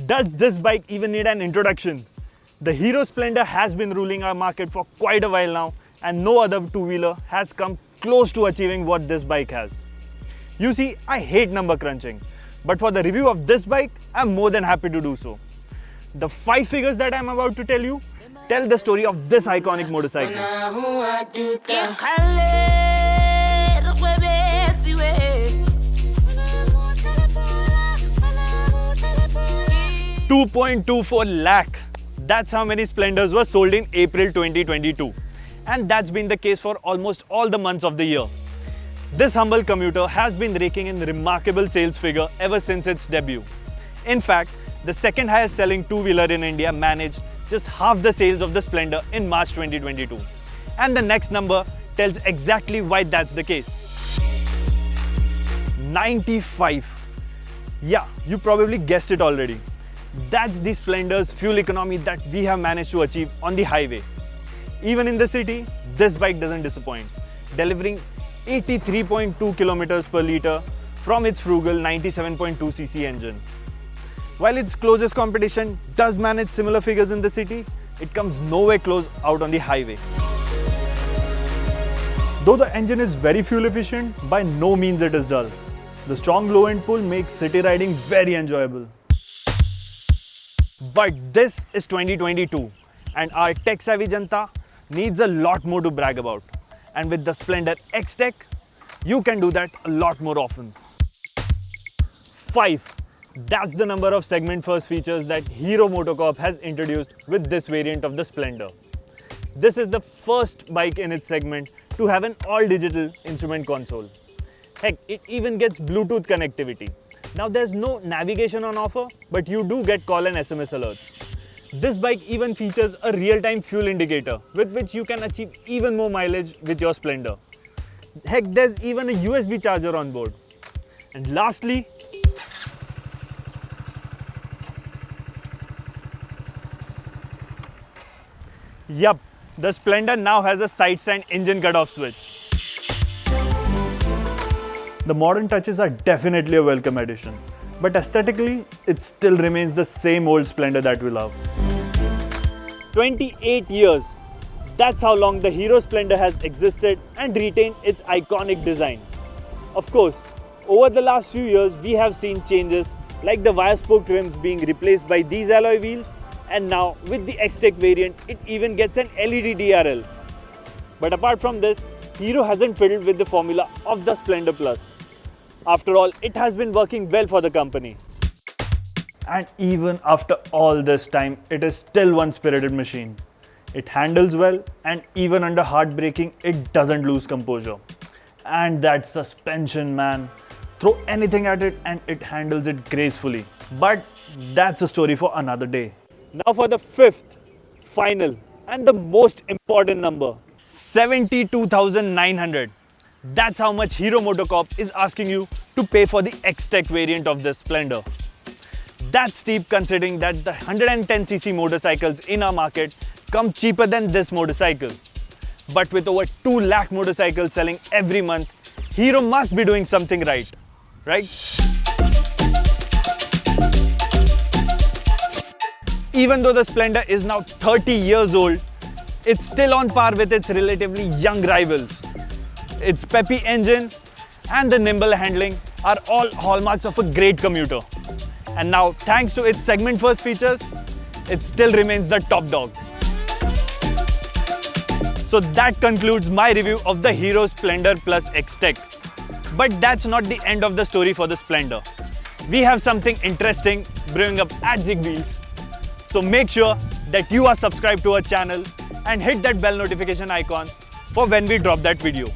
Does this bike even need an introduction? The Hero Splendor has been ruling our market for quite a while now, and no other two-wheeler has come close to achieving what this bike has. You see, I hate number crunching, but for the review of this bike, I'm more than happy to do so. The 5 figures that I'm about to tell you tell the story of this iconic motorcycle. 2.24 lakh. That's how many Splendors were sold in April 2022. And that's been the case for almost all the months of the year. This humble commuter has been raking in remarkable sales figure ever since its debut. In fact, the second highest selling two-wheeler in India managed just half the sales of the Splendor in March 2022. And the next number tells exactly why that's the case. 95. Yeah, you probably guessed it already. That's the Splendor's fuel economy that we have managed to achieve on the highway. Even in the city, this bike doesn't disappoint, delivering 83.2 kilometers per litre from its Frugal 97.2cc engine. While its closest competition does manage similar figures in the city, it comes nowhere close out on the highway. Though the engine is very fuel efficient, by no means it is dull. The strong low-end pull makes city riding very enjoyable. But this is 2022 and our tech-savvy janta needs a lot more to brag about. And with the Splendor XTec, you can do that a lot more often. 5. That's the number of segment-first features that Hero MotoCorp has introduced with this variant of the Splendor. This is the first bike in its segment to have an all-digital instrument console. Heck, it even gets Bluetooth connectivity. Now there's no navigation on offer, but you do get call and SMS alerts. This bike even features a real-time fuel indicator with which you can achieve even more mileage with your Splendor. Heck, there's even a USB charger on board. And lastly, yup, the Splendor now has a side stand engine cutoff switch. The modern touches are definitely a welcome addition, but aesthetically, it still remains the same old Splendor that we love. 28 years. That's how long the Hero Splendor has existed and retained its iconic design. Of course, over the last few years, we have seen changes like the wire spoke rims being replaced by these alloy wheels, and now with the XTec variant, it even gets an LED DRL. But apart from this, Hero hasn't fiddled with the formula of the Splendor Plus. After all, it has been working well for the company. And even after all this time, it is still one spirited machine. It handles well, and even under hard braking, it doesn't lose composure. And that suspension, man. Throw anything at it and it handles it gracefully. But that's a story for another day. Now for the 5th, final, and the most important number. 72,900. That's how much Hero MotoCorp is asking you to pay for the XTec variant of this Splendor. That's steep considering that the 110cc motorcycles in our market come cheaper than this motorcycle. But with over 2 lakh motorcycles selling every month, Hero must be doing something right? Even though the Splendor is now 30 years old, it's still on par with its relatively young rivals. Its peppy engine and the nimble handling are all hallmarks of a great commuter. And now, thanks to its segment-first features, it still remains the top dog. So that concludes my review of the Hero Splendor Plus XTec. But that's not the end of the story for the Splendor. We have something interesting brewing up at ZigWheels. So make sure that you are subscribed to our channel and hit that bell notification icon for when we drop that video.